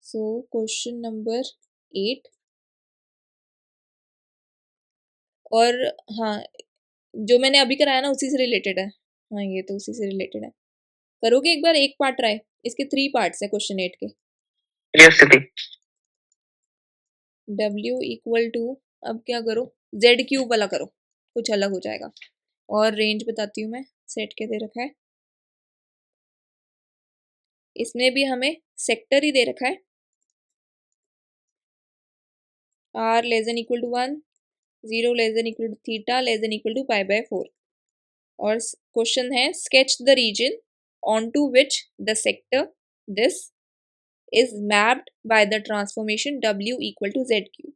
सो क्वेश्चन नंबर 8, और हाँ जो मैंने अभी कराया ना उसी से रिलेटेड है। हाँ ये तो उसी से रिलेटेड है। करोगे एक बार एक पार्ट ट्राई? इसके 3 पार्ट्स है क्वेश्चन 8 के। यस दीदी। W इक्वल टू, अब क्या करो, Z क्यूब वाला करो, कुछ अलग हो जाएगा। और रेंज बताती हूँ मैं, सेट के दे रखा है, इसमें भी हमें सेक्टर ही दे रखा है, R less than equal to 1, 0 less than equal to theta less than equal to π/4। और क्वेश्चन है sketch the region onto which the sector this is mapped by the transformation W equal to Z cube.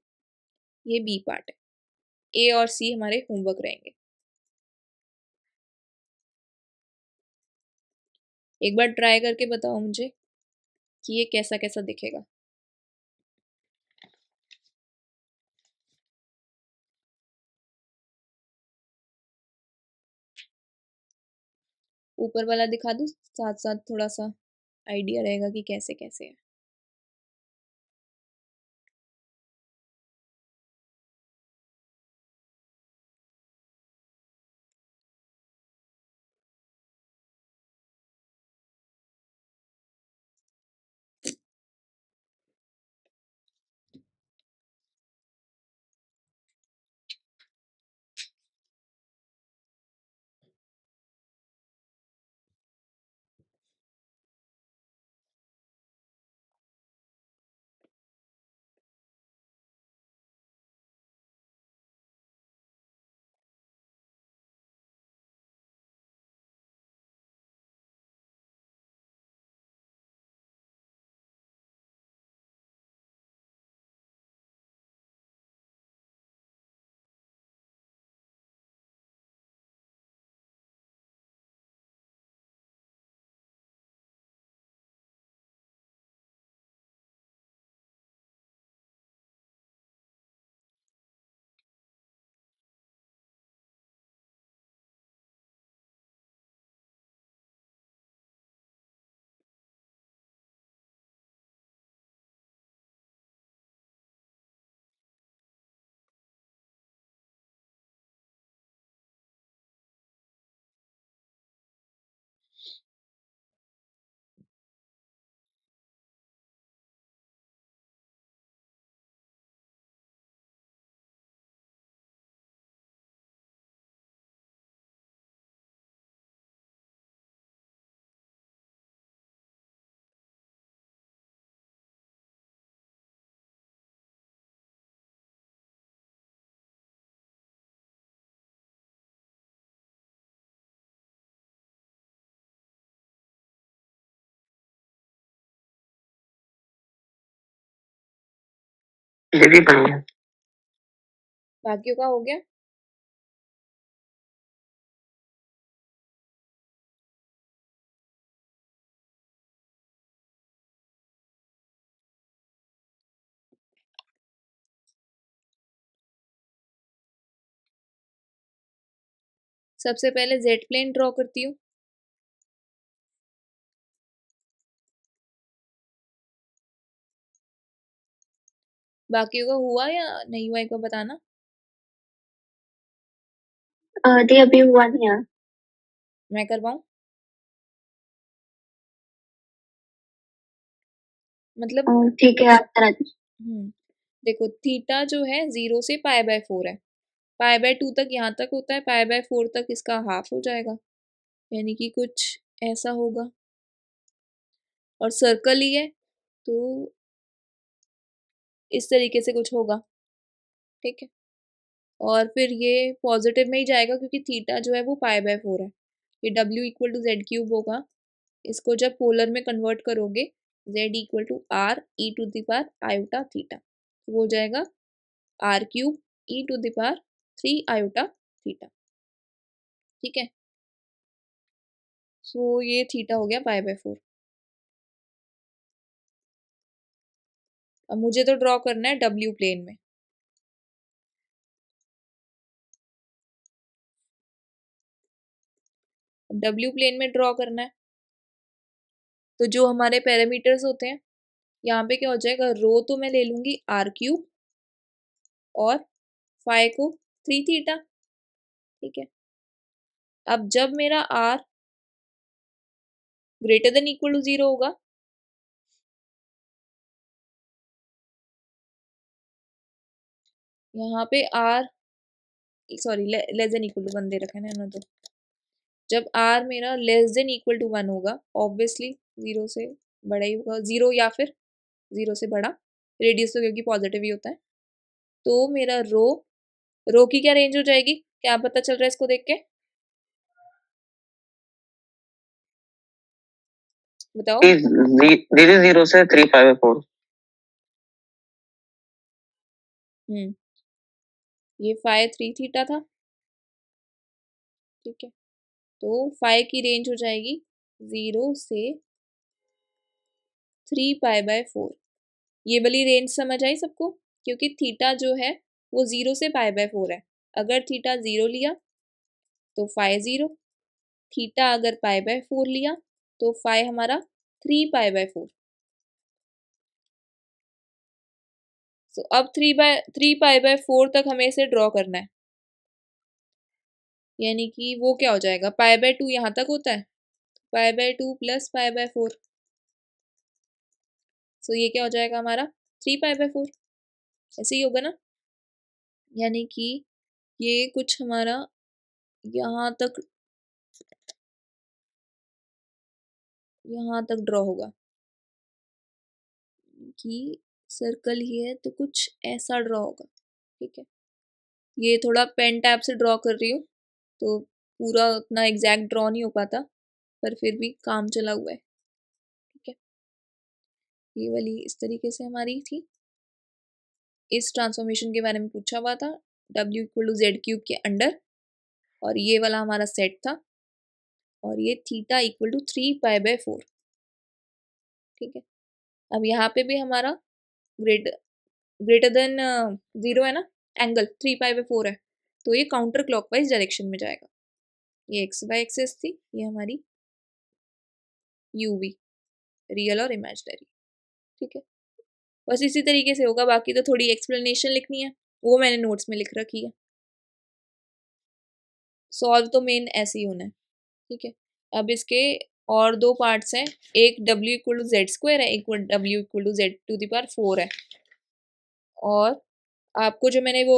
ये B part है, A और सी हमारे homework रहेंगे। एक बार try करके बताओ मुझे कि ये कैसा कैसा दिखेगा। ऊपर वाला दिखा दूँ, साथ साथ थोड़ा सा आइडिया रहेगा कि कैसे कैसे है। दीदी बन गया। बाकियों का हो गया? सबसे पहले जेड प्लेन ड्रॉ करती हूँ। बाकी का हुआ या नहीं हुआ एक बार बताना। दी अभी हुआ नहीं है। मैं करवाऊं? मतलब ठीक है, आप करा दीजिए। देखो थीटा जो है 0 से π/4 है, π/2 तक यहाँ तक होता है, π/4 तक इसका हाफ हो जाएगा, यानी कि कुछ ऐसा होगा। और सर्कल ही है तो इस तरीके से कुछ होगा, ठीक है। और फिर ये पॉजिटिव में ही जाएगा क्योंकि थीटा जो है वो π/4 है। ये W इक्वल टू Z³ होगा। इसको जब पोलर में कन्वर्ट करोगे Z equal to R e to the power iota theta, तो वो हो जाएगा R³ e to the power 3 iota theta, ठीक है। सो ये थीटा हो गया π/4। अब मुझे तो ड्रॉ करना है W प्लेन में। W प्लेन में ड्रॉ करना है तो जो हमारे पैरामीटर्स होते हैं, यहाँ पे क्या हो जाएगा, रो तो मैं ले लूंगी R³ और फाई को 3 थीटा, ठीक है। अब जब मेरा R greater than equal to 0 होगा, यहाँ पे R sorry less than equal to 1 दे रखा है ना, तो जब R मेरा लेस देन इक्वल टू 1 होगा, ऑब्वियसली 0 से बड़ा ही होगा, 0 या फिर 0 से बड़ा, रेडियस तो क्योंकि पॉजिटिव ही होता है, तो मेरा रो की क्या रेंज हो जाएगी, क्या पता चल रहा है इसको देख के बताओ। दीदी 0 से 3 π/4। ये फाई 3 थीटा था, ठीक है। तो फाई की रेंज हो जाएगी 0 से 3 π/4। ये वाली रेंज समझ आई सबको, क्योंकि थीटा जो है वो 0 से π/4 है। अगर थीटा 0 लिया तो फाई 0, थीटा अगर π/4 लिया तो फाई हमारा 3 π/4। सो अब 3 π/4 तक हमें इसे ड्रॉ करना है, यानी कि वो क्या हो जाएगा, π/2 यहाँ तक होता है, π/2 प्लस π/4, सो ये क्या हो जाएगा हमारा 3 π/4, ऐसे ही होगा ना। यानी कि ये कुछ हमारा यहाँ तक ड्रॉ होगा कि सर्कल ही है तो कुछ ऐसा ड्रॉ होगा, ठीक है। ये थोड़ा पेन टैब से ड्रॉ कर रही हूँ तो पूरा उतना एग्जैक्ट ड्रॉ नहीं हो पाता, पर फिर भी काम चला हुआ है, ठीक है। ये वाली इस तरीके से हमारी थी, इस ट्रांसफॉर्मेशन के बारे में पूछा हुआ था, W इक्वल टू Z³ के अंडर, और ये वाला हमारा सेट था, और ये थीटा इक्वल टू 3 π/4, ठीक है। अब यहाँ पे भी हमारा ग्रेटर देन 0 है ना, एंगल 3 π/4 है, तो ये काउंटर क्लॉकवाइज डायरेक्शन में जाएगा। ये XY एक्सिस थी, ये हमारी UV, रियल और इमेजिनरी, ठीक है। बस इसी तरीके से होगा, बाकी तो थोड़ी एक्सप्लेनेशन लिखनी है, वो मैंने नोट्स में लिख रखी है। सॉल्व तो मेन ऐसे ही होना है, ठीक है। अब इसके और दो पार्ट्स हैं, एक W इक्वल टू Z² है, एक W इक्वल टू Z⁴ है। और आपको जो मैंने वो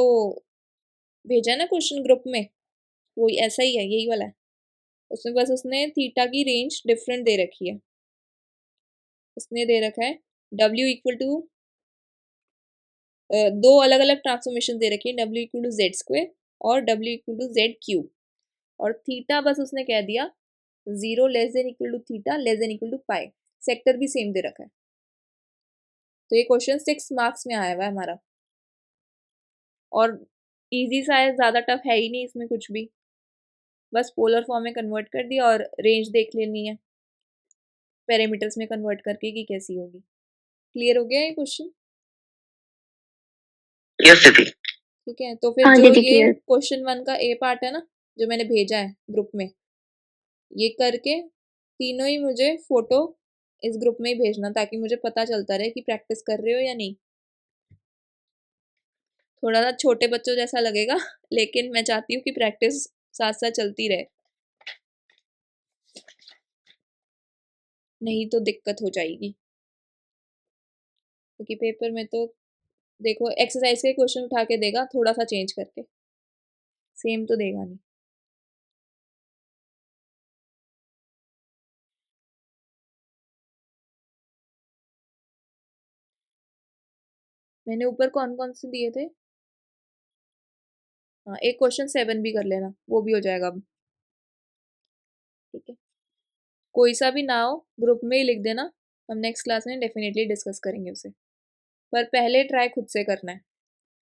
भेजा ना क्वेश्चन ग्रुप में, वो ऐसा ही है, यही वाला है। उसमें बस उसने थीटा की रेंज डिफरेंट दे रखी है, उसने दे रखा है W इक्वल टू दो अलग अलग ट्रांसफॉर्मेशन दे रखी है, W इक्वल टू Z² और W इक्वल टू Z³, और थीटा बस उसने कह दिया 0 less than equal to theta less than equal to pi, sector भी सेम दे रखा है। तो ये क्वेश्चन 6 मार्क्स में आया हुआ है हमारा, और इजी सा है, ज़्यादा टफ है ही नहीं इसमें कुछ भी, बस पोलर फॉर्म में कन्वर्ट कर दिया और रेंज देख लेनी है पैरामीटर्स में कन्वर्ट करके कि कैसी होगी। क्लियर हो गया ये क्वेश्चन? यस दीदी। ठीक है, तो फिर हाँ जो दीदी ये क्लियर। क्वेश्चन 1 का A पार्ट है ना, जो मैंने भेजा है ग्रुप में, ये करके तीनों ही मुझे फोटो इस ग्रुप में ही भेजना, ताकि मुझे पता चलता रहे कि प्रैक्टिस कर रहे हो या नहीं। थोड़ा सा छोटे बच्चों जैसा लगेगा, लेकिन मैं चाहती हूँ कि प्रैक्टिस साथ साथ चलती रहे, नहीं तो दिक्कत हो जाएगी। क्योंकि पेपर में तो देखो एक्सरसाइज के क्वेश्चन उठा के देगा, थोड़ा सा चेंज करके, सेम तो देगा नहीं। मैंने ऊपर कौन कौन से दिए थे? हाँ, एक क्वेश्चन 7 भी कर लेना, वो भी हो जाएगा अब। ठीक है, कोई सा भी ना हो ग्रुप में ही लिख देना, हम नेक्स्ट क्लास में डेफिनेटली डिस्कस करेंगे उसे, पर पहले ट्राई खुद से करना है।